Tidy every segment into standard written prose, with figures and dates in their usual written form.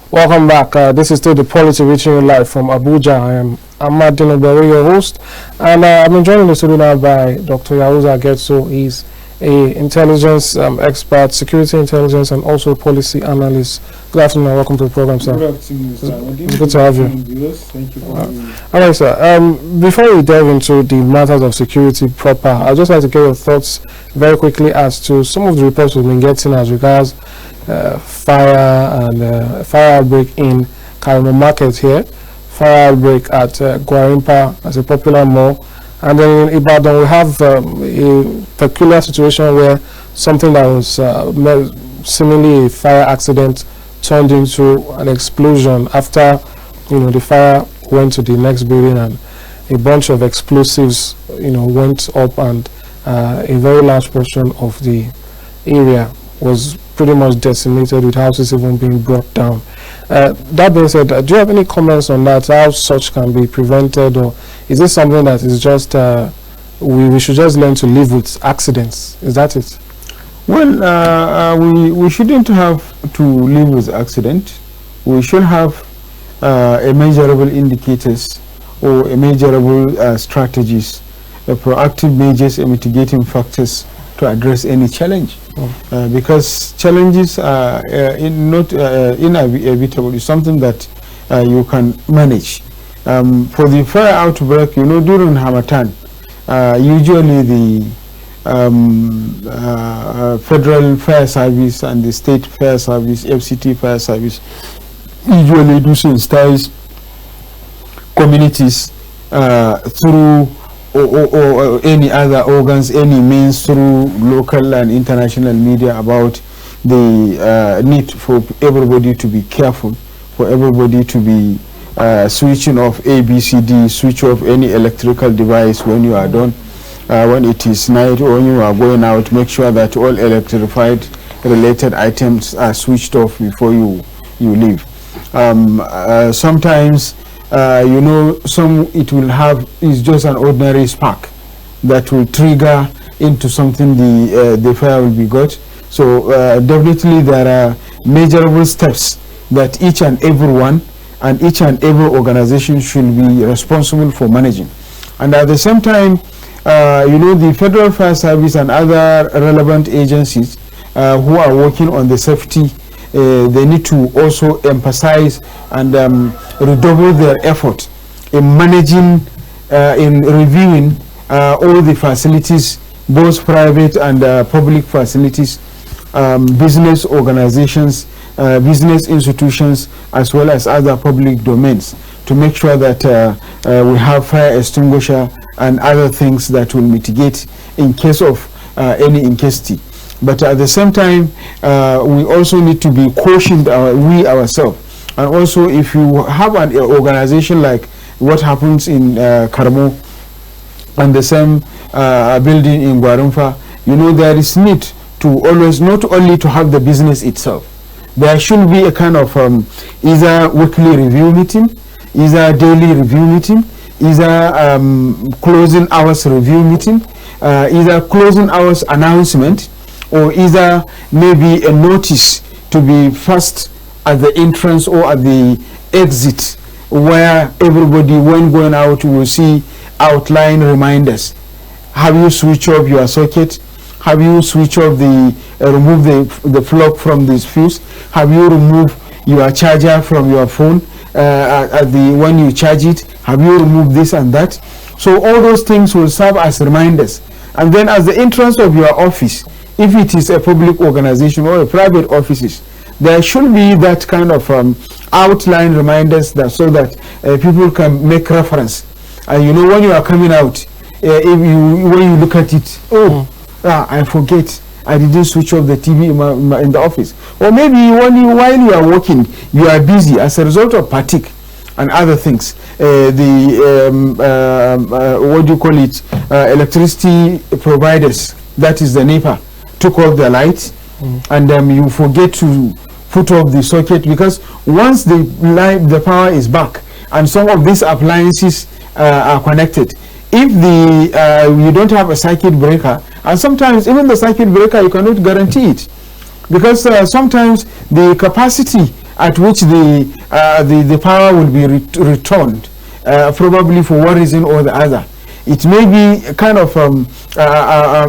Welcome back. This is still the POLITY reaching you live from Abuja. I am Amadin, Ogbewe, your host, and I've been joined in the studio now by Dr. Yahuza Getso. He's a intelligence expert, security intelligence, and also policy analyst. Good afternoon and welcome to the program, sir. Good afternoon, Mr. Amadin. It's good to have you. Thank you for having me. All right, sir. Before we delve into the matters of security proper, I'd just like to get your thoughts very quickly as to some of the reports we've been getting as regards fire and fire outbreak in Karimo Market here, fire outbreak at Gwarimpa as a popular mall, and then in Ibadan we have a peculiar situation where something that was seemingly a fire accident turned into an explosion after the fire went to the next building and a bunch of explosives went up, and a very large portion of the area was pretty much decimated, with houses even being brought down. That being said, do you have any comments on that, how such can be prevented, or is this something that is just we should just learn to live with accidents? Is that it? Well, we shouldn't have to live with accident. We should have a measurable indicators or a measurable strategies, proactive measures and mitigating factors to address any challenge. Because challenges are not inevitable. It's something that you can manage. For the fire outbreak, during Harmattan, usually the Federal Fire Service and the State Fire Service, FCT Fire Service, usually do sensitize communities through or any other organs, any means, through local and international media about the need for everybody to be careful, for everybody to be switching off ABCD, switch off any electrical device when you are done, when it is night or when you are going out. Make sure that all electrified related items are switched off before you leave. Sometimes it will have is just an ordinary spark that will trigger into something the fire will be got. So definitely there are measurable steps that each and every one and each and every organization should be responsible for managing. And at the same time, the Federal Fire Service and other relevant agencies who are working on the safety, they need to also emphasize and redouble their effort in managing, in reviewing all the facilities, both private and public facilities, business organizations, business institutions, as well as other public domains, to make sure that we have fire extinguisher and other things that will mitigate in case of any incasity. But at the same time, we also need to be cautioned, we ourselves. And also, if you have an organization like what happens in Karamo and the same building in Gwarimpa, there is need to always not only to have the business itself. There should be a kind of either weekly review meeting, either daily review meeting, either closing hours review meeting, either closing hours announcement, or either maybe a notice to be first at the entrance or at the exit, where everybody when going out will see outline reminders. Have you switched off your socket? Have you switched off remove the plug from this fuse? Have you removed your charger from your phone when you charge it? Have you removed this and that? So all those things will serve as reminders. And then at the entrance of your office, if it is a public organization or a private offices, there should be that kind of outline reminders so that people can make reference. And when you are coming out, when you look at it, I forget, I didn't switch off the TV in the office. Or maybe while you are working, you are busy as a result of fatigue and other things. Electricity providers, that is the NEPA, took off the lights, and you forget to put off the socket, because once the power is back and some of these appliances are connected, if you don't have a circuit breaker, and sometimes even the circuit breaker you cannot guarantee it, because sometimes the capacity at which the power will be returned, probably for one reason or the other. It may be kind of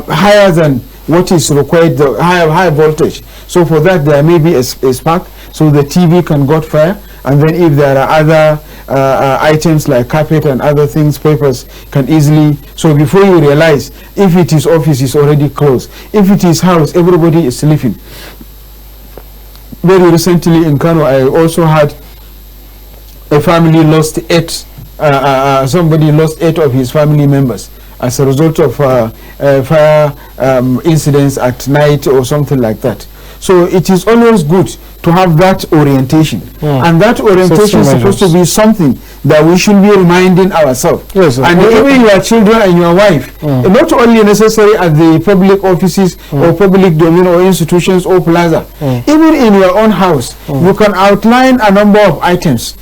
higher than what is required, the high voltage. So for that there may be a spark, so the TV can go fire, and then if there are other items like carpet and other things, papers can easily, so before you realize, if it is office, it's already closed. If it is house, everybody is sleeping. Very recently in Kano, I also had a family lost somebody lost 8 of his family members as a result of fire incidents at night or something like that. So it is always good to have that orientation, and that orientation is supposed to be something that we should be reminding ourselves. Yes, and even your children and your wife, not only necessary at the public offices or public domain or institutions or plaza, even in your own house, you can outline a number of items,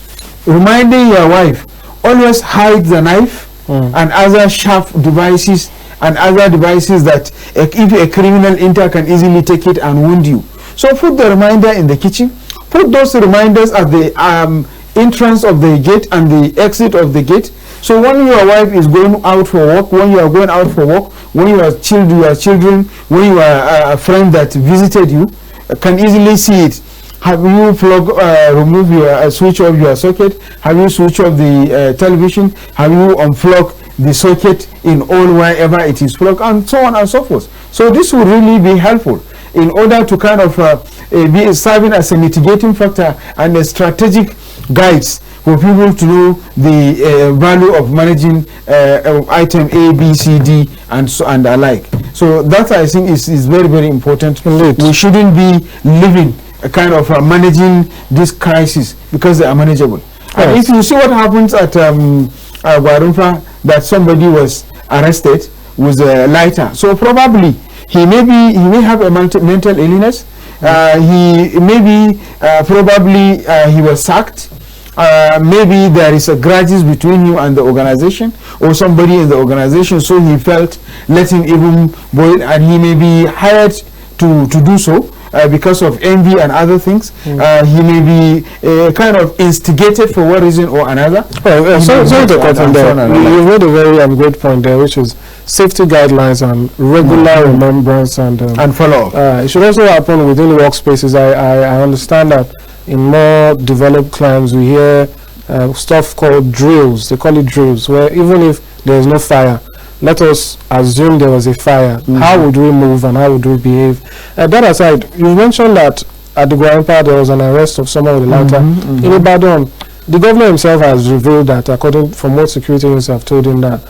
reminding your wife, always hide the knife and other sharp devices and other devices that if a criminal enter can easily take it and wound you. So put the reminder in the kitchen, put those reminders at the entrance of the gate and the exit of the gate. So when your wife is going out for work, when you are going out for work, when your children, when you are a friend that visited you, can easily see it. Have you remove your switch off your socket? Have you switch off the television? Have you unplug the socket in all wherever it is plugged, and so on and so forth? So this will really be helpful in order to kind of be serving as a mitigating factor and a strategic guides for people to know the value of managing item A, B, C, D, and so and alike. So that I think is very, very important. We shouldn't be living a kind of managing this crisis because they are manageable. And if you see what happens at Guarumpa, that somebody was arrested with a lighter, so probably he may have a mental illness. He maybe probably he was sacked. Maybe there is a grudges between you and the organization or somebody in the organization, so he felt let him even boil, and he may be hired to do so because of envy and other things. He may be kind of instigated for one reason or another. So to cut in there, you made a very great point there, which is safety guidelines and regular remembrance and follow-up. It should also happen within workspaces. I understand that in more developed climes we hear stuff called drills. They call it drills, where even if there is no fire, let us assume there was a fire. How would we move and how would we behave? That aside, you mentioned that at the Guarumpa there was an arrest of someone with a lighter. In Ibadan, the governor himself has revealed that, according from what security agents have told him, that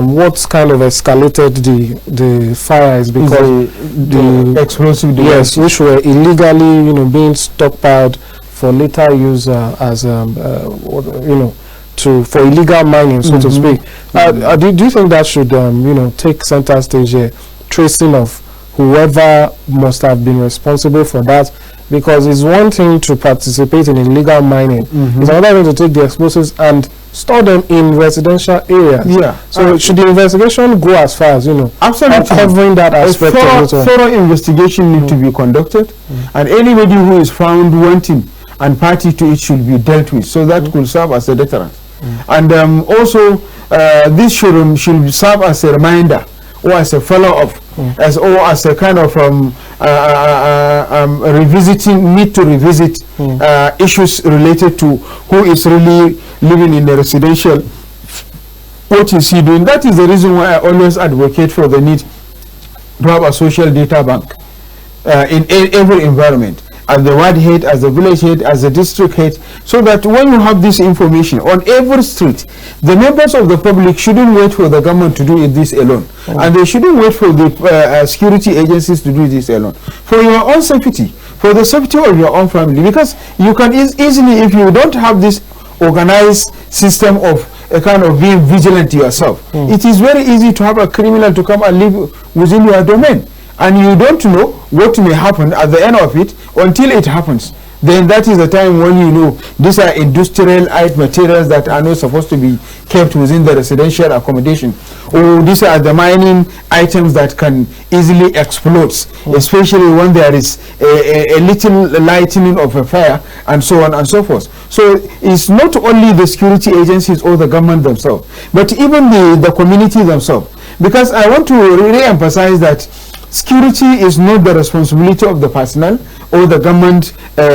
what kind of escalated the fire is because the explosive devices, which were illegally being stockpiled for later use as for illegal mining, so to speak. Do you think that should take center stage here, tracing of whoever must have been responsible for that? Because it's one thing to participate in illegal mining, it's another thing to take the explosives and store them in residential areas. So should the investigation go as far as absolutely covering that aspect of it? Thorough investigation need to be conducted, and anybody who is found wanting and party to it should be dealt with, so that could serve as a deterrent. And also this should serve as a reminder or as a follow-up, as a kind of need to revisit issues related to who is really living in the residential, what is he doing. That is the reason why I always advocate for the need to have a social data bank in every environment, as the ward head, as the village head, as the district head, so that when you have this information on every street, the members of the public shouldn't wait for the government to do this alone, and they shouldn't wait for the security agencies to do this alone. For your own safety, for the safety of your own family, because you can easily, if you don't have this organized system of a kind of being vigilant yourself, it is very easy to have a criminal to come and live within your domain, and you don't know what may happen at the end of it until it happens. then that is the time when you know these are industrial materials that are not supposed to be kept within the residential accommodation, or these are the mining items that can easily explode, especially when there is a little lightning of a fire, and so on and so forth. So it's not only the security agencies or the government themselves, but even the community themselves. Because I want to re-emphasize that security is not the responsibility of the personnel or the government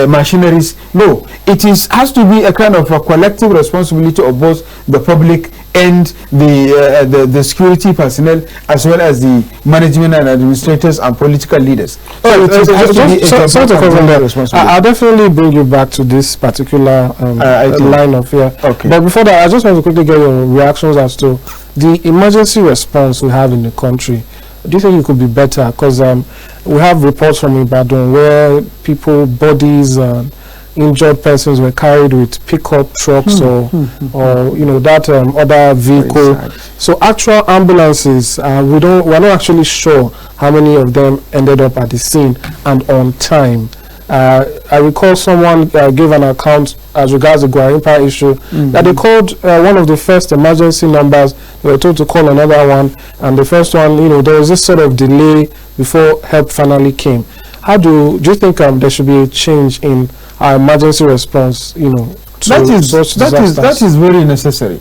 machineries. No, it has to be a kind of a collective responsibility of both the public and the security personnel, as well as the management and administrators and political leaders. So it has to be a responsibility. I'll definitely bring you back to this particular line of fear. Okay. But before that, I just want to quickly get your reactions as to the emergency response we have in the country. Do you think it could be better? Because we have reports from Ibadan where bodies, injured persons were carried with pickup trucks or you know, that other vehicle. So actual ambulances, we're not actually sure how many of them ended up at the scene and on time. I recall someone gave an account as regards the Guarimpa issue, that they called one of the first emergency numbers. They were told to call another one, and the first one, you know, there was this sort of delay before help finally came. How do you think there should be a change in our emergency response? You know, that is very necessary,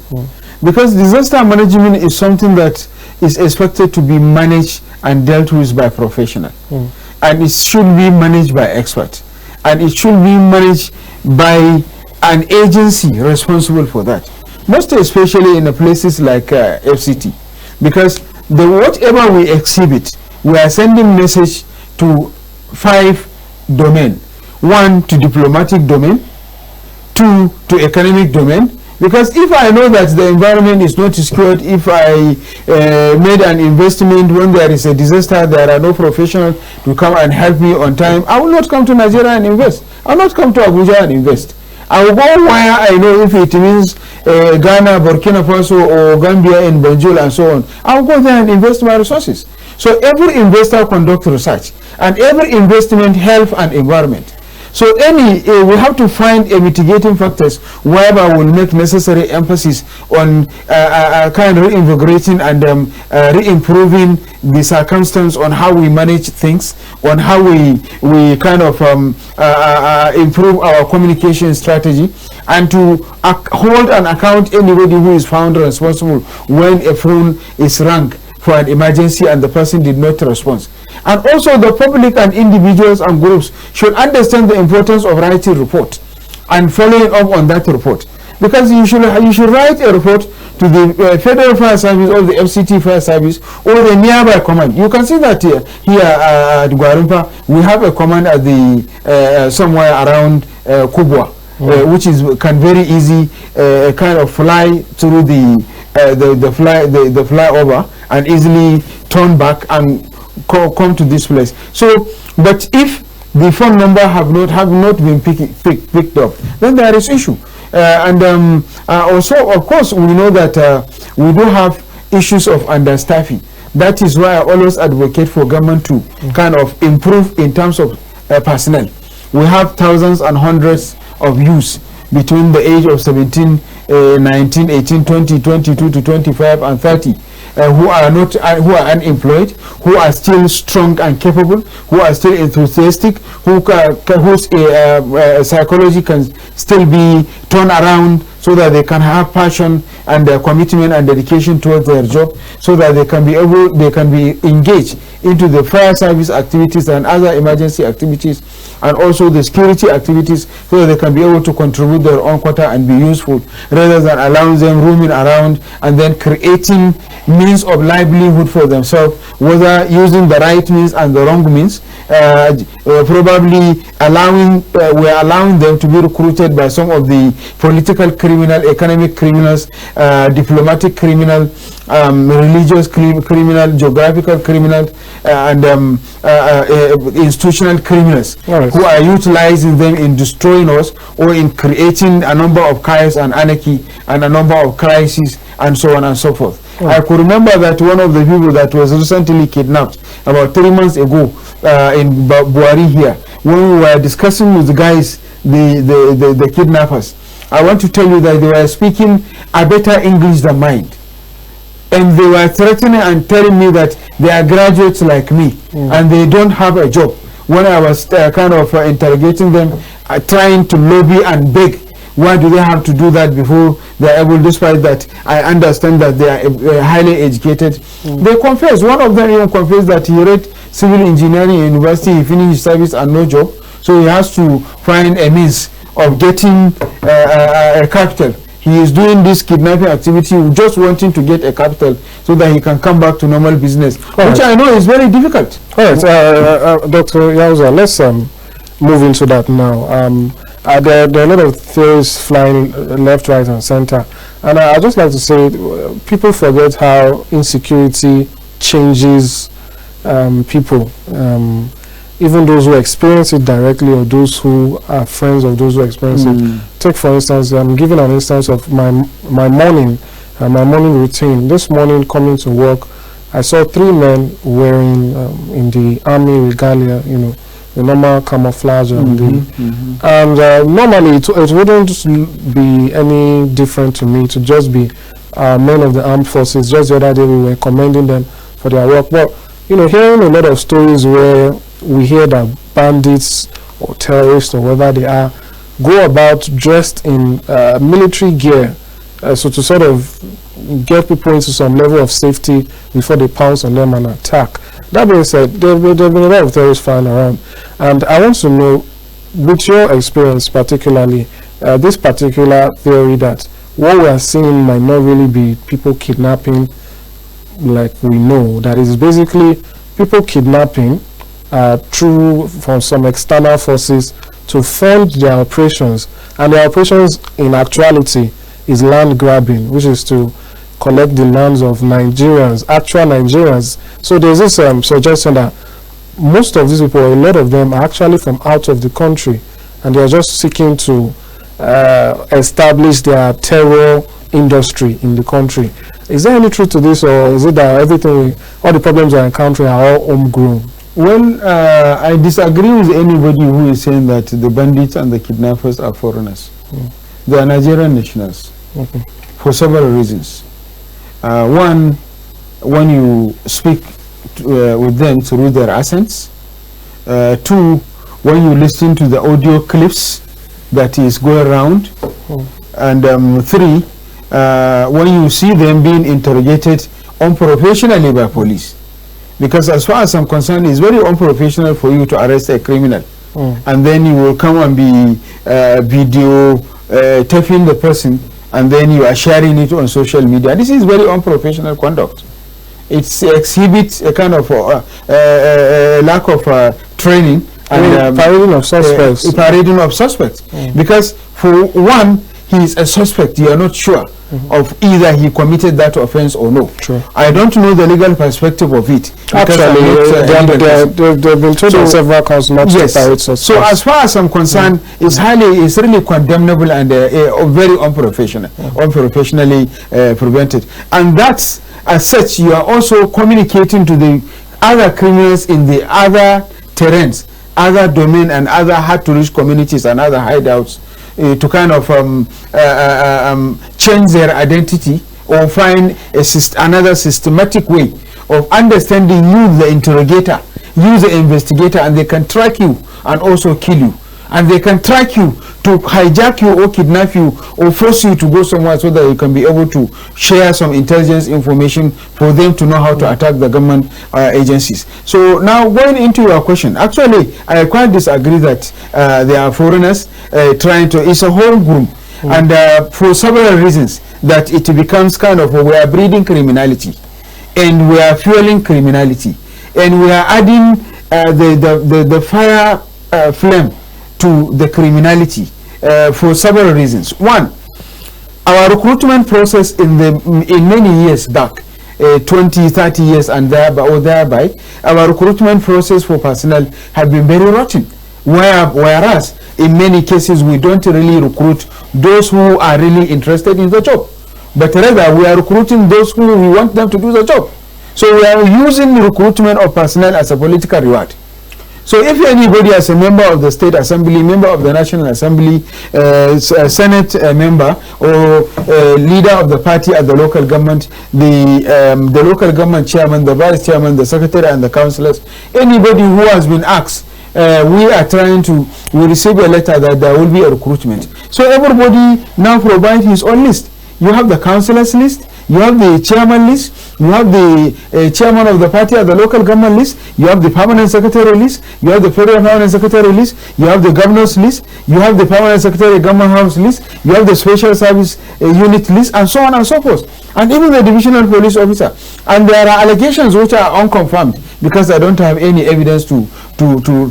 because disaster management is something that is expected to be managed and dealt with by professionals. And it should be managed by experts, and it should be managed by an agency responsible for that, most especially in the places like FCT, because whatever we exhibit, we are sending message to 5 domains: 1 to diplomatic domain, 2 to economic domain. Because if I know that the environment is not secured, if I made an investment when there is a disaster, there are no professionals to come and help me on time, I will not come to Nigeria and invest. I will not come to Abuja and invest. I will go where I know, if it means Ghana, Burkina Faso, or Gambia in Banjul and so on. I will go there and invest my resources. So every investor conducts research, and every investment helps an environment. So we have to find a mitigating factors whereby we'll make necessary emphasis on kind of reinvigorating and re-improving the circumstance on how we manage things, on how we kind of improve our communication strategy, and to hold and account anybody who is found responsible when a phone is rung for an emergency and the person did not respond. And also the public and individuals and groups should understand the importance of writing report and following up on that report, because you should write a report to the Federal Fire Service or the FCT Fire Service or the nearby command. You can see that here at Guarimpa we have a command at the somewhere around Kubwa, which can very easy kind of fly through the flyover and easily turn back and come to this place. So, but if the phone number have not been picked up, then there is issue. Also, of course, we know that we do have issues of understaffing. That is why I always advocate for government to kind of improve in terms of personnel. We have thousands and hundreds of youths between the age of 17, 19, 18, 20, 22 to 25 and 30 who are unemployed, who are still strong and capable, who are still enthusiastic, whose psychology can still be turned around so that they can have passion and commitment and dedication towards their job, so that they can be engaged into the fire service activities and other emergency activities, and also the security activities, so that they can be able to contribute their own quota and be useful, rather than allowing them roaming around and then creating means of livelihood for themselves, whether using the right means and the wrong means, probably we're allowing them to be recruited by some of the political criminal, economic criminals, diplomatic criminal, religious criminal, geographical criminal, and institutional criminals, who are utilizing them in destroying us or in creating a number of chaos and anarchy and a number of crises and so on and so forth. I could remember that one of the people that was recently kidnapped about 3 months ago in Buari here, when we were discussing with the guys the kidnappers, I want to tell you that they were speaking a better English than mine. And they were threatening and telling me that they are graduates like me and they don't have a job. When I was kind of interrogating them, trying to lobby and beg, why do they have to do that before they are able, despite that I understand that they are highly educated. They confess, one of them even confessed that he read civil engineering in university, he finished his service and no job, so he has to find a means of getting a capital. He is doing this kidnapping activity just wanting to get a capital so that he can come back to normal business, which I know is very difficult. All right, Dr. Yahuza, let's move into that now. There are a lot of theories flying left, right, and center, and I'd just like to say people forget how insecurity changes people, even those who experience it directly or those who are friends of those who experience it. Take for instance, I'm giving an instance of my morning routine. This morning coming to work, I saw 3 men wearing in the army regalia, you know, the normal camouflage and normally it wouldn't be any different to me to just be men of the armed forces. Just the other day we were commending them for their work, but you know, hearing a lot of stories where we hear that bandits or terrorists or whatever they are go about dressed in military gear, so to sort of get people into some level of safety before they pounce on them and attack. That being said, there have been a lot of terrorists flying around, and I want to know, with your experience particularly, this particular theory that what we are seeing might not really be people kidnapping like we know, that is basically people kidnapping from some external forces to fund their operations, and their operations in actuality is land grabbing, which is to collect the lands of Nigerians, actual Nigerians. So there's this suggestion that most of these people, a lot of them, are actually from out of the country, and they are just seeking to establish their terror industry in the country. Is there any truth to this, or is it that all the problems we're encountering are all homegrown? Well, I disagree with anybody who is saying that the bandits and the kidnappers are foreigners. They are Nigerian nationals for several reasons. One, when you speak with them through their accents. 2, when you listen to the audio clips that is going around. And 3, when you see them being interrogated unprofessionally by police. Because as far as I'm concerned, it's very unprofessional for you to arrest a criminal. And then you will come and be video taping the person, and then you are sharing it on social media. This is very unprofessional conduct. It exhibits a kind of lack of training and parading of suspects. Parading of suspects. Because for one, he is a suspect. You are not sure of either he committed that offense or no. I don't know the legal perspective of it. Actually, they've been told in several counts not to parade suspects. So as far as I'm concerned, it's really condemnable and very unprofessional, unprofessionally prevented. And that's, as such, you are also communicating to the other criminals in the other terrains, other domain and other hard-to-reach communities and other hideouts to kind of change their identity or find another systematic way of understanding you, the interrogator, you, the investigator, and they can track you and also kill you. And they can track you to hijack you or kidnap you or force you to go somewhere so that you can be able to share some intelligence information for them to know how to attack the government agencies. So now going into your question, actually I quite disagree that they are foreigners trying to, it's a whole group. And for several reasons that it becomes kind of, we are breeding criminality and we are fueling criminality and we are adding the fire flame to the criminality for several reasons. One, our recruitment process in many years back, 20, 30 years and thereby, our recruitment process for personnel have been very rotten. Whereas in many cases we don't really recruit those who are really interested in the job, but rather we are recruiting those who we want them to do the job. So we are using recruitment of personnel as a political reward. So if anybody as a member of the State Assembly, member of the National Assembly, Senate member, or leader of the party at the local government, the local government chairman, the vice chairman, the secretary and the councillors, anybody who has been asked, we receive a letter that there will be a recruitment. So everybody now provides his own list. You have the councillors list, you have the chairman list, you have the chairman of the party at the local government list, you have the permanent secretary list, you have the federal permanent secretary list, you have the governor's list, you have the permanent secretary government house list, you have the special service unit list, and so on and so forth, and even the divisional police officer. And there are allegations which are unconfirmed, because I don't have any evidence to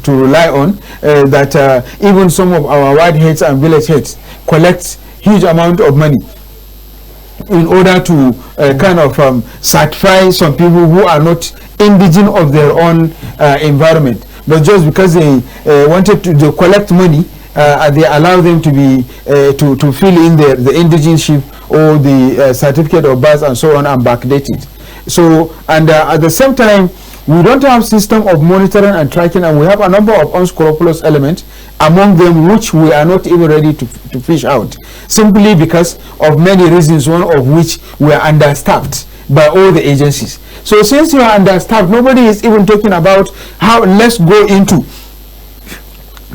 rely on, that even some of our ward heads and village heads collect huge amount of money in order to kind of certify some people who are not indigenous of their own environment, but just because they wanted to collect money, they allow them to be to fill in the indigenship or the certificate of birth and so on, and backdate it. So, and at the same time, we don't have system of monitoring and tracking, and we have a number of unscrupulous elements, among them which we are not even ready to fish out, simply because of many reasons, one of which we are understaffed by all the agencies. So since you are understaffed, nobody is even talking about how, let's go into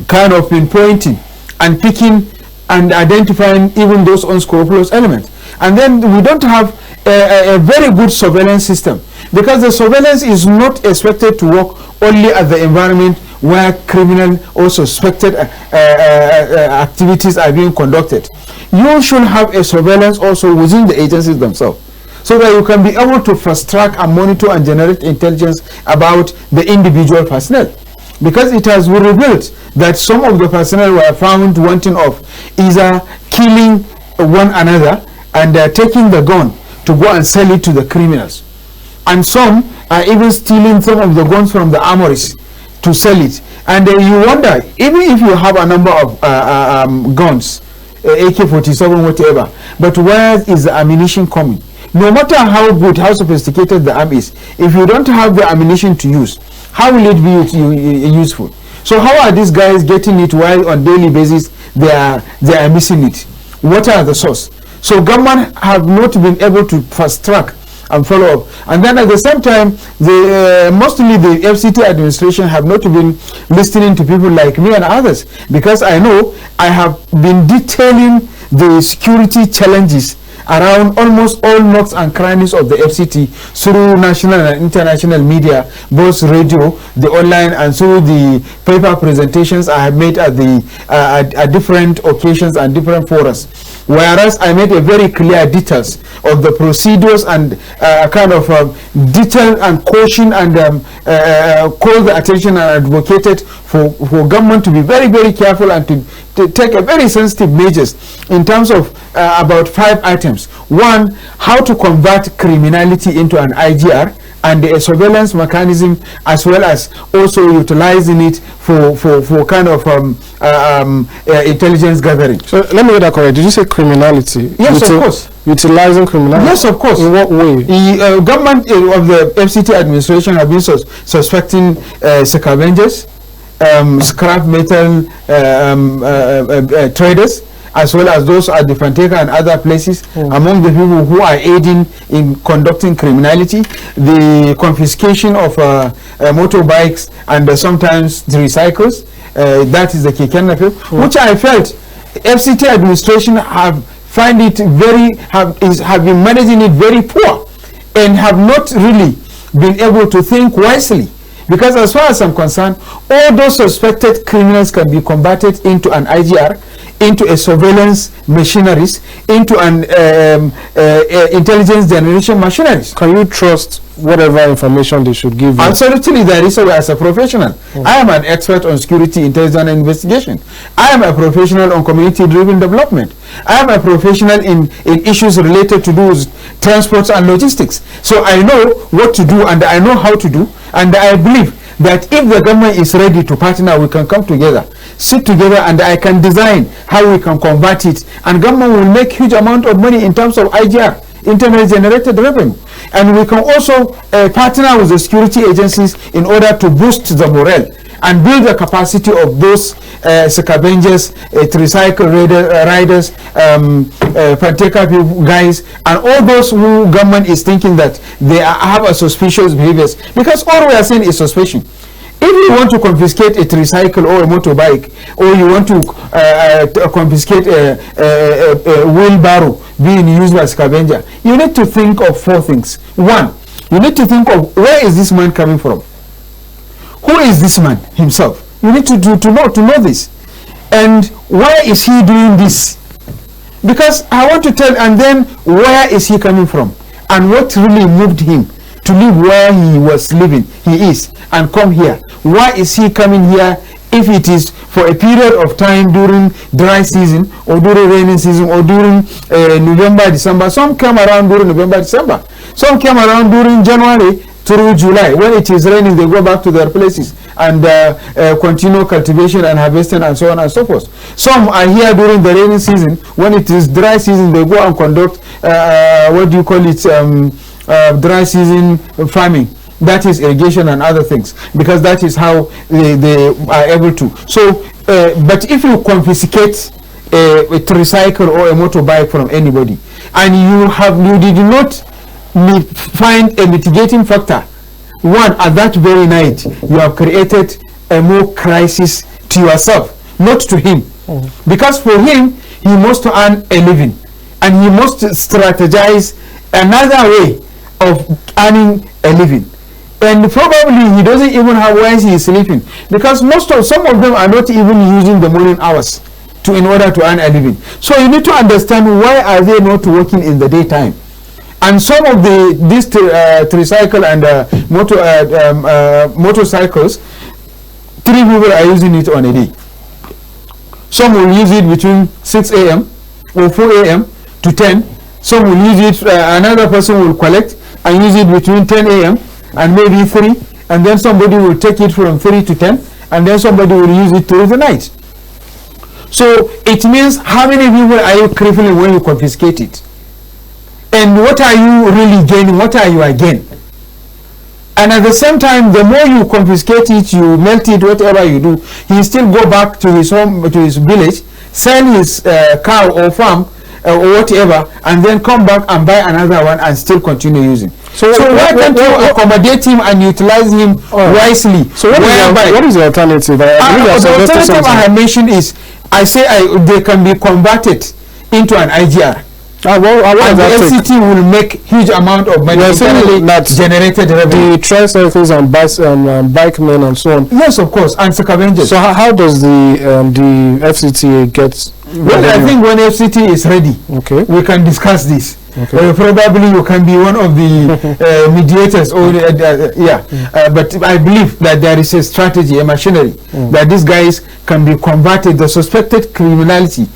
kind of pinpointing and picking and identifying even those unscrupulous elements. And then we don't have a very good surveillance system, because the surveillance is not expected to work only at the environment where criminal or suspected activities are being conducted. You should have a surveillance also within the agencies themselves, so that you can be able to fast track and monitor and generate intelligence about the individual personnel. Because it has been revealed that some of the personnel were found wanting of either killing one another and taking the gun to go and sell it to the criminals. And some are even stealing some of the guns from the armories to sell it. And you wonder, even if you have a number of guns, AK-47, whatever, but where is the ammunition coming? No matter how good, how sophisticated the arm is, if you don't have the ammunition to use, how will it be useful? So how are these guys getting it while on daily basis they are missing it? What are the source? So government have not been able to fast track and follow up. And then at the same time, mostly the FCT administration have not been listening to people like me and others, because I know I have been detailing the security challenges around almost all nooks and crannies of the FCT through national and international media, both radio, the online, and through the paper presentations I have made at the at different occasions and different forums. Whereas I made a very clear details of the procedures and kind of detail and caution and call the attention and advocated for government to be very, very careful and to take a very sensitive measures in terms of about 5 items. One, how to convert criminality into an IGR and a surveillance mechanism, as well as also utilizing it for kind of intelligence gathering. So let me get that correct. Did you say criminality? Yes, of course. Utilizing criminality? Yes, of course. In what way? The government of the FCT administration have been suspecting scavengers, scrap metal traders, as well as those at the Fanteka and other places, among the people who are aiding in conducting criminality, the confiscation of motorbikes and sometimes the recycles, that is the kidnappers, which I felt FCT administration have been managing it very poor, and have not really been able to think wisely. Because as far as I'm concerned, all those suspected criminals can be converted into an IGR, into a surveillance machineries, into an intelligence generation machineries. Can you trust whatever information they should give you? Absolutely, there is a way. As a professional, I am an expert on security, intelligence and investigation. I am a professional on community-driven development. I am a professional in issues related to do with transports and logistics. So I know what to do and I know how to do, and I believe that if the government is ready to partner, we can come together, sit together, and I can design how we can convert it, and government will make huge amount of money in terms of IGR, internally generated revenue. And we can also partner with the security agencies in order to boost the morale and build the capacity of those scavengers, tricycle riders, Panteka guys, and all those who government is thinking that they have a suspicious behaviors, because all we are saying is suspicion. If you want to confiscate a tricycle or a motorbike, or you want to confiscate a wheelbarrow being used by scavenger, you need to think of 4 things. 1, you need to think of where is this man coming from? Who is this man himself? You need to know this. And why is he doing this? Because I want to tell, and then where is he coming from? And what really moved him to live where he was living, he is, and come here? Why is he coming here if it is for a period of time during dry season, or during rainy season, or during November, December? Some come around during November, December. Some came around during January through July. When it is raining, they go back to their places and continue cultivation and harvesting and so on and so forth. Some are here during the rainy season. When it is dry season, they go and conduct what do you call it, dry season farming. That is irrigation and other things, because that is how they are able to. So, but if you confiscate a tricycle or a motorbike from anybody, and you did not find a mitigating factor, 1, at that very night, you have created a more crisis to yourself, not to him. Because for him, he must earn a living, and he must strategize another way of earning a living. And probably he doesn't even have where he is sleeping, because some of them are not even using the morning hours in order to earn a living. So you need to understand, why are they not working in the daytime? And some of these tricycle and motorcycles, 3 people are using it on a day. Some will use it between 6 a.m. or 4 a.m. to 10. Some will use it, another person will collect and use it between 10 a.m. and maybe 3, and then somebody will take it from 3 to 10, and then somebody will use it through the night. So it means, how many people are you crippling when you confiscate it? And what are you really gaining? What are you again? And at the same time, the more you confiscate it, you melt it, whatever you do, he still go back to his home, to his village, sell his cow or farm or whatever, and then come back and buy another one and still continue using. So why can't you accommodate him and utilize him wisely? So what is the alternative? The alternative I have mentioned is, they can be converted into an IGR. And the FCT will make huge amount of money, generated revenue. The tricycles and bike men and so on. Yes, of course, and scavengers. So how does the FCT get? Well, I think when FCT is ready, okay, we can discuss this. Okay. Probably you can be one of the mediators, or but I believe that there is a strategy, a machinery, that these guys can be converted. The suspected criminality,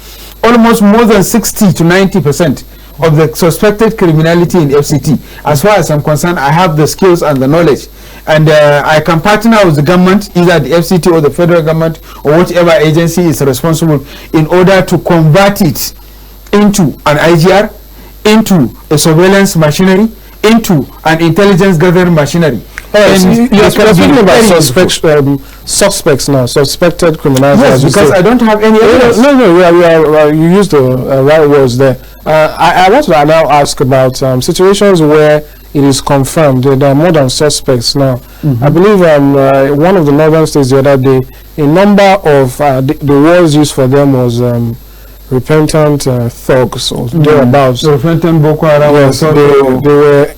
almost more than 60 to 90% of the suspected criminality in FCT. As far as I'm concerned, I have the skills and the knowledge, and I can partner with the government, either the FCT or the federal government or whatever agency is responsible, in order to convert it into an IGR, into a surveillance machinery, into an intelligence gathering machinery. You're speaking about suspects now, suspected criminals. Yes, because I don't have any evidence. No, you used the right words there. I want to now ask about situations where it is confirmed that there are more than suspects now. I believe one of the northern states the other day, a number of the words used for them was repentant thugs or thereabouts. Repentant Boko Haram. Yes, they were,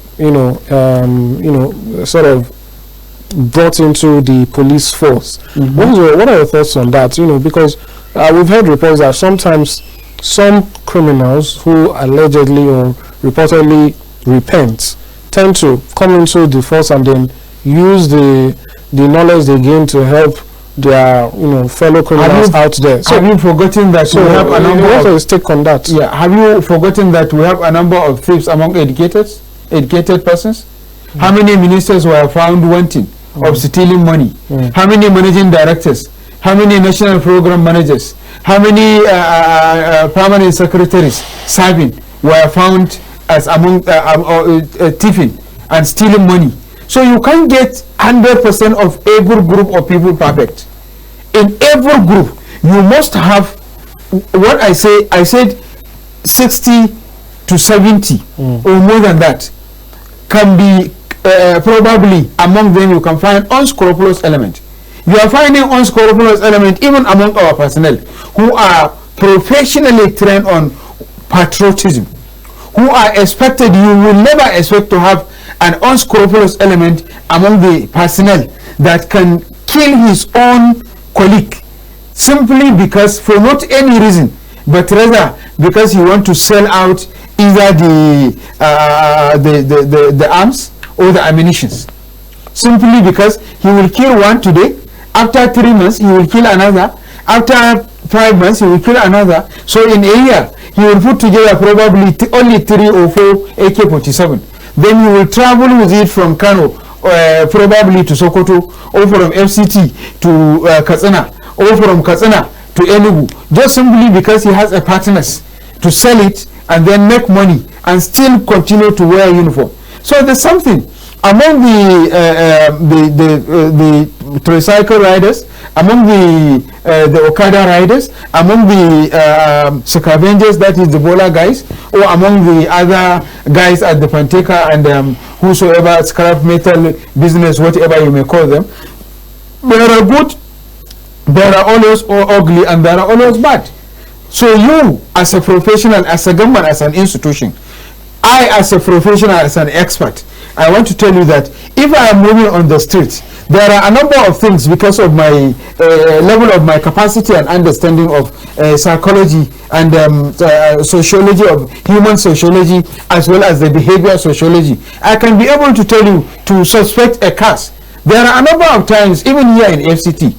sort of brought into the police force. What are your thoughts on that? Because we've heard reports that sometimes some criminals who allegedly or reportedly repent tend to come into the force and then use the knowledge they gain to help their fellow criminals out there. So have you forgotten that we have a number of stake on that? Yeah, have you forgotten that we have a number of thieves among educated persons? How many ministers were found wanting of stealing money? How many managing directors? How many national program managers? How many permanent secretaries serving were found as among thieving and stealing money? So you can't get 100% of every group of people perfect. In every group, you must have what I said 60 to 70 or more than that can be probably among them you can find unscrupulous element. You are finding unscrupulous element even among our personnel who are professionally trained on patriotism, who are expected, you will never expect to have an unscrupulous element among the personnel that can kill his own colleague simply because, for not any reason, but rather because he want to sell out either the arms or the ammunitions. Simply because he will kill one today, after 3 months he will kill another, after 5 months he will kill another. So in a year he will put together probably only 3 or 4 AK-47. Then he will travel with it from Kano probably to Sokoto, or from FCT to Katsina, or from Katsina to Enugu, just simply because he has a partners to sell it and then make money and still continue to wear uniform. So there's something among the tricycle riders, among the Okada riders, among the scavengers, that is the Bola guys, or among the other guys at the Panteka and whosoever, scrap metal business, whatever you may call them. There are good, there are always ugly, and there are always bad. So you as a professional, as a government, as an institution, I as a professional, as an expert, I want to tell you that if I am moving on the streets, there are a number of things because of my level of my capacity and understanding of psychology and sociology, of human sociology, as well as the behavior sociology. I can be able to tell you to suspect a case. There are a number of times, even here in FCT,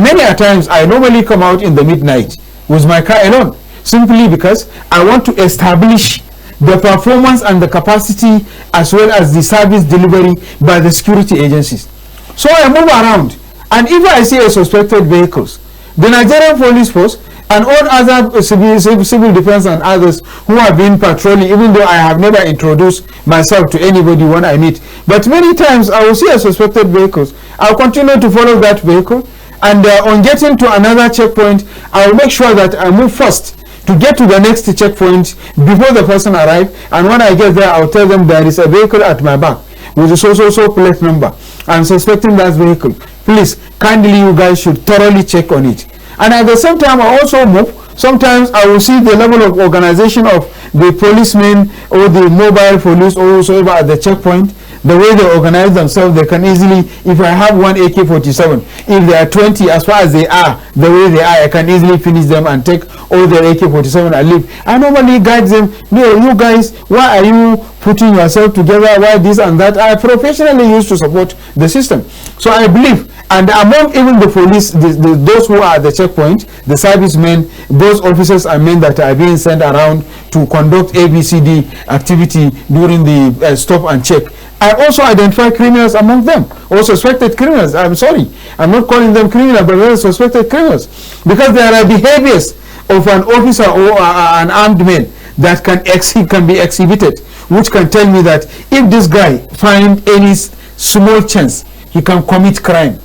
many a times I normally come out in the midnight with my car alone, simply because I want to establish the performance and the capacity as well as the service delivery by the security agencies. So I move around, and if I see a suspected vehicles, the Nigerian police force and all other civil defense and others who have been patrolling, even though I have never introduced myself to anybody when I meet, but many times I will see a suspected vehicles, I'll continue to follow that vehicle, and on getting to another checkpoint, I will make sure that I move first to get to the next checkpoint before the person arrives. And when I get there, I'll tell them there is a vehicle at my back with a so plate number. I'm suspecting that vehicle. Please, kindly, you guys should thoroughly check on it. And at the same time, I also move. Sometimes I will see the level of organization of the policemen or the mobile police or whosoever at the checkpoint. The way they organize themselves, they can easily, if I have one AK-47, if there are 20 as far as they are, the way they are, I can easily finish them and take all their AK-47 and leave. I normally guide them, no, you guys, why are you putting yourself together, why this and that? I professionally used to support the system. So I believe, and among even the police, those who are at the checkpoint, the servicemen, those officers and men that are being sent around to conduct ABCD activity during the stop and check, I also identify criminals among them, or suspected criminals. I'm sorry, I'm not calling them criminals, but they're suspected criminals, because there are behaviors of an officer or an armed man that can be exhibited, which can tell me that if this guy find any small chance, he can commit crime.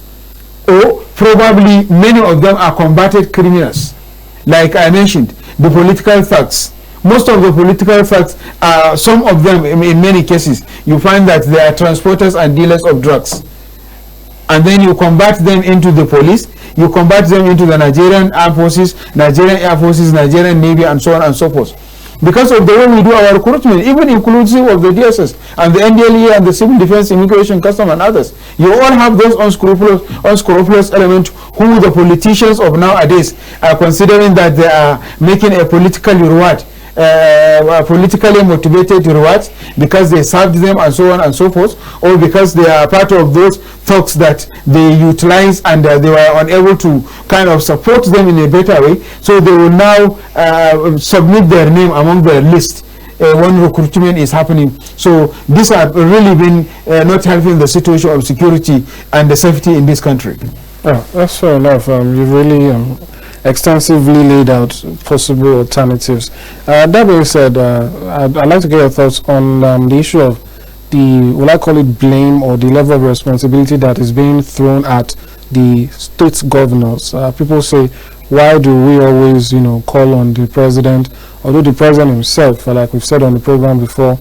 Or probably many of them are combated criminals. Like I mentioned, the political thugs. Most of the political thugs, some of them, in many cases, you find that they are transporters and dealers of drugs. And then you combat them into the police, you combat them into the Nigerian Armed Forces, Nigerian Air Forces, Nigerian Navy, and so on and so forth. Because of the way we do our recruitment, even inclusive of the DSS and the NDLE and the Civil Defense, Immigration, Custom, and others, you all have those unscrupulous elements who the politicians of nowadays are considering that they are making a political reward. Politically motivated rewards because they served them and so on and so forth, or because they are part of those thugs that they utilize and they were unable to kind of support them in a better way, so they will now submit their name among their list when recruitment is happening. So these have really been not helping the situation of security and the safety in this country. Oh, that's fair enough. You've really extensively laid out possible alternatives. That being said, I'd like to get your thoughts on the issue of the, will I call it blame, or the level of responsibility that is being thrown at the state governors. People say, why do we always, call on the president, although the president himself, like we've said on the program before,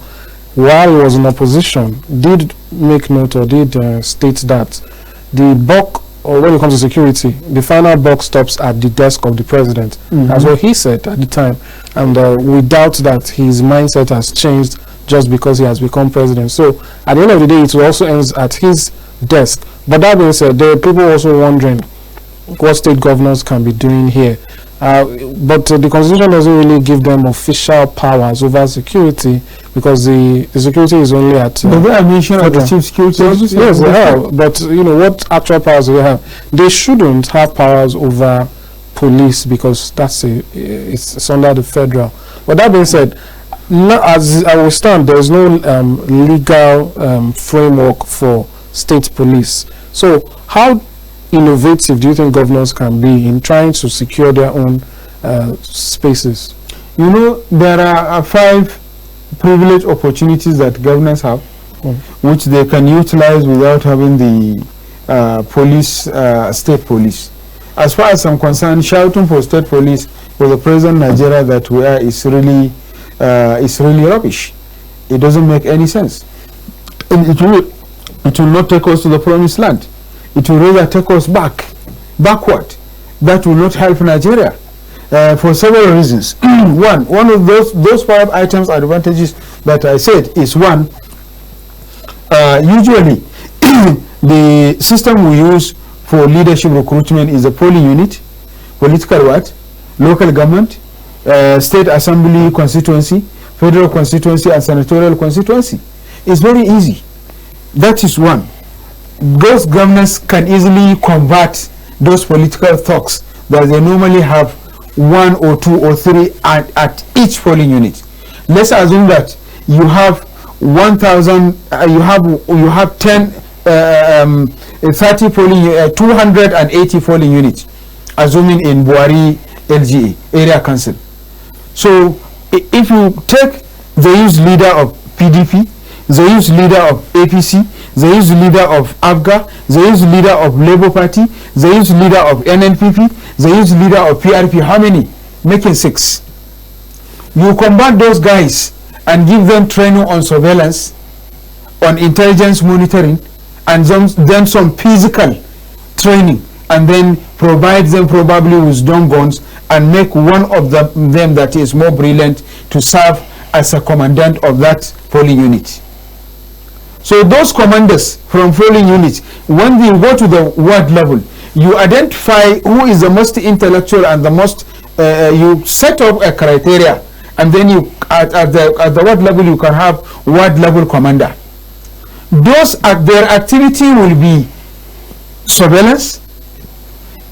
while he was in opposition, did make note, or did state that the buck, or when it comes to security, the final buck stops at the desk of the president. That's what he said at the time. And we doubt that his mindset has changed just because he has become president. So at the end of the day, it also ends at his desk. But that being said, there are people also wondering what state governors can be doing here. But the constitution doesn't really give them official powers over security, because the security is only at... But they are mentioned at the chief security officer. Yes, they have. But, what actual powers do they have? They shouldn't have powers over police, because it's under the federal. But that being said, as I will stand, there is no legal framework for state police. So how innovative do you think governors can be in trying to secure their own spaces? There are 5 privilege opportunities that governors have, which they can utilize without having the state police. As far as I'm concerned, shouting for state police for the present Nigeria that we are is really rubbish. It doesn't make any sense. And it will not take us to the promised land. It will rather take us backward. That will not help Nigeria for several reasons. One of those 5 items advantages that I said is, one, usually the system we use for leadership recruitment is a polling unit, political local government, state assembly constituency, federal constituency, and senatorial constituency. It's very easy. That is one. Those governors can easily convert those political thugs that they normally have 1 or 2 or 3 at each polling unit. Let's assume that you have 1,000, you have 10, 30 polling, 280 polling units, assuming in Buhari LGA, area council. So if you take the youth leader of PDP, the youth leader of APC, the youth leader of AFGA, the youth leader of Labour Party, the youth leader of NNPP, the youth leader of PRP, how many? Making 6. You combine those guys and give them training on surveillance, on intelligence monitoring, and then some physical training, and then provide them probably with dumb guns, and make one of them that is more brilliant to serve as a commandant of that polling unit. So those commanders from polling units, when we go to the ward level, you identify who is the most intellectual and the most, you set up a criteria, and then you at the ward level you can have ward level commander. Those their activity will be surveillance,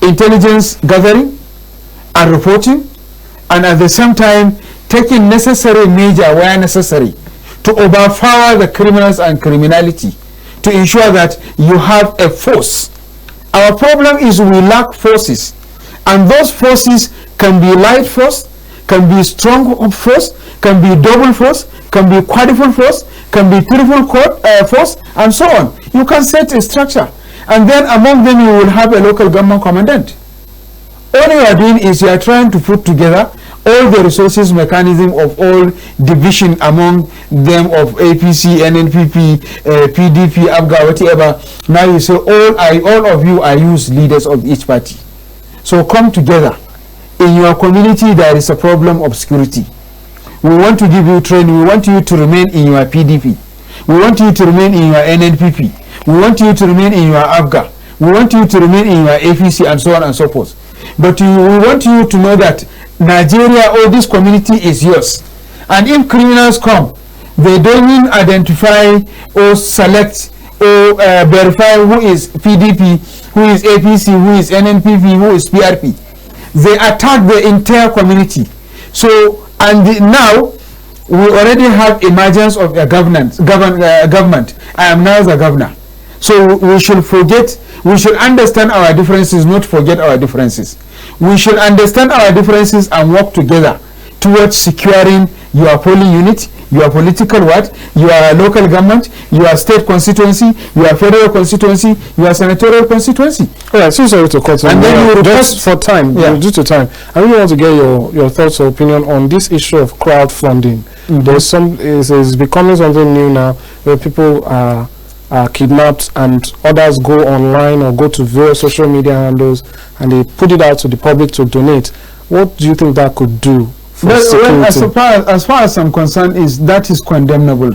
intelligence gathering and reporting, and at the same time taking necessary measure where necessary to overpower the criminals and criminality, to ensure that you have a force. Our problem is we lack forces, and those forces can be light force, can be strong force, can be double force, can be quadruple force, can be triple force, and so on. You can set a structure, and then among them you will have a local government commandant. All you are doing is you are trying to put together all the resources mechanism of all division among them of APC, NNPP, PDP, AFGA, whatever. Now you say all of you are youth leaders of each party. So come together. In your community there is a problem of security. We want to give you training. We want you to remain in your PDP. We want you to remain in your NNPP. We want you to remain in your AFGA. We want you to remain in your APC, and so on and so forth. But we want you to know that Nigeria, or this community, is yours. And if criminals come, they don't even identify or select or verify who is PDP, who is APC, who is NNPP, who is PRP. They attack the entire community. So, now we already have emergence of a government. I am now the governor. So we should understand our differences, not forget our differences. We should understand our differences and work together towards securing your polling unit, your political what? Your local government, your state constituency, your federal constituency, your senatorial constituency. All right, so sorry to cut you. And then you just for time, due to time, I really want to get your thoughts or opinion on this issue of crowdfunding. There's it's becoming something new now, where people are kidnapped and others go online or go to various social media handles and they put it out to the public to donate. What do you think that could do for security? Well, as far as I'm concerned, that is condemnable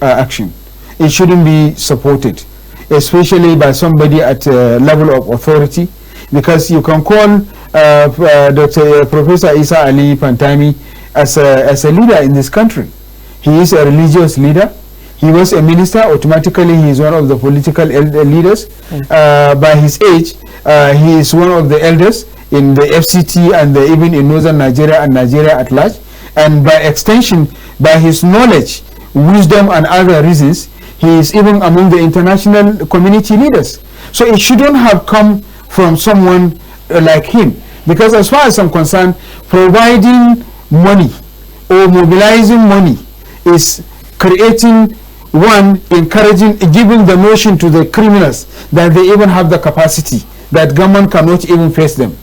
action. It shouldn't be supported, especially by somebody at a level of authority, because you can call Professor Isa Ali Pantami as a leader in this country. He is a religious leader. He was a minister. Automatically, he is one of the political leaders. By his age, he is one of the elders in the FCT and even in northern Nigeria and Nigeria at large. And by extension, by his knowledge, wisdom, and other reasons, he is even among the international community leaders. So it shouldn't have come from someone like him. Because as far as I'm concerned, providing money or mobilizing money is creating, one, encouraging, giving the notion to the criminals that they even have the capacity, that government cannot even face them.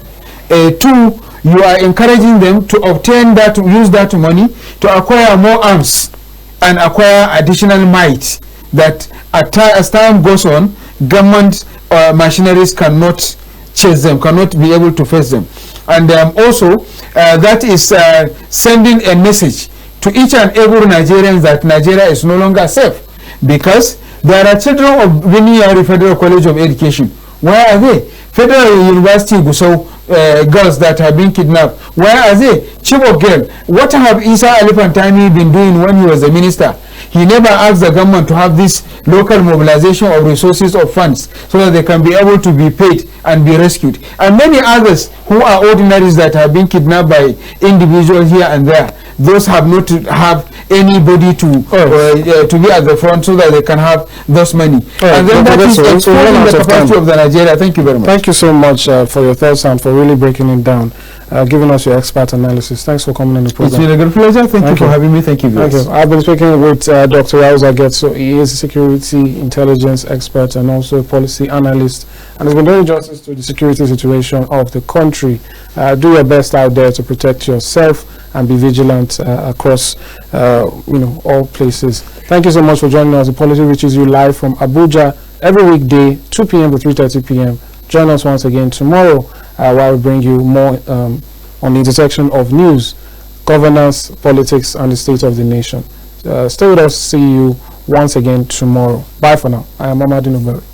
Two, you are encouraging them to obtain that, use that money to acquire more arms and acquire additional might that as time goes on, government machineries cannot chase them, cannot be able to face them. And also, that is sending a message to each and every Nigerian that Nigeria is no longer safe, because there are children of Viniari Federal College of Education. Where are they? Federal University Gusau girls that have been kidnapped. Where are they? Chibok girl. What have Isa Ali Pantami been doing when he was a minister? He never asked the government to have this local mobilization of resources of funds so that they can be able to be paid and be rescued. And many others who are ordinaries that have been kidnapped by individuals here and there. Those have not to have anybody to be at the front so that they can have those money. And then that is exposing the capacity of the Nigeria. Thank you very much. Thank you so much for your thoughts and for really breaking it down, giving us your expert analysis. Thanks for coming on the program. It's been a good pleasure. Thank you for having me. Thank you. Thank you. I've been speaking with Dr. Yahuza Getso. He is a security intelligence expert and also a policy analyst, and has been doing justice to the security situation of the country. Do your best out there to protect yourself and be vigilant across all places. Thank you so much for joining us. The Polity reaches you live from Abuja every weekday, 2 p.m. to 3:30 p.m. Join us once again tomorrow while we bring you more on the intersection of news, governance, politics, and the state of the nation. Stay with us. See you once again tomorrow. Bye for now. I am Amadin Ogbewe.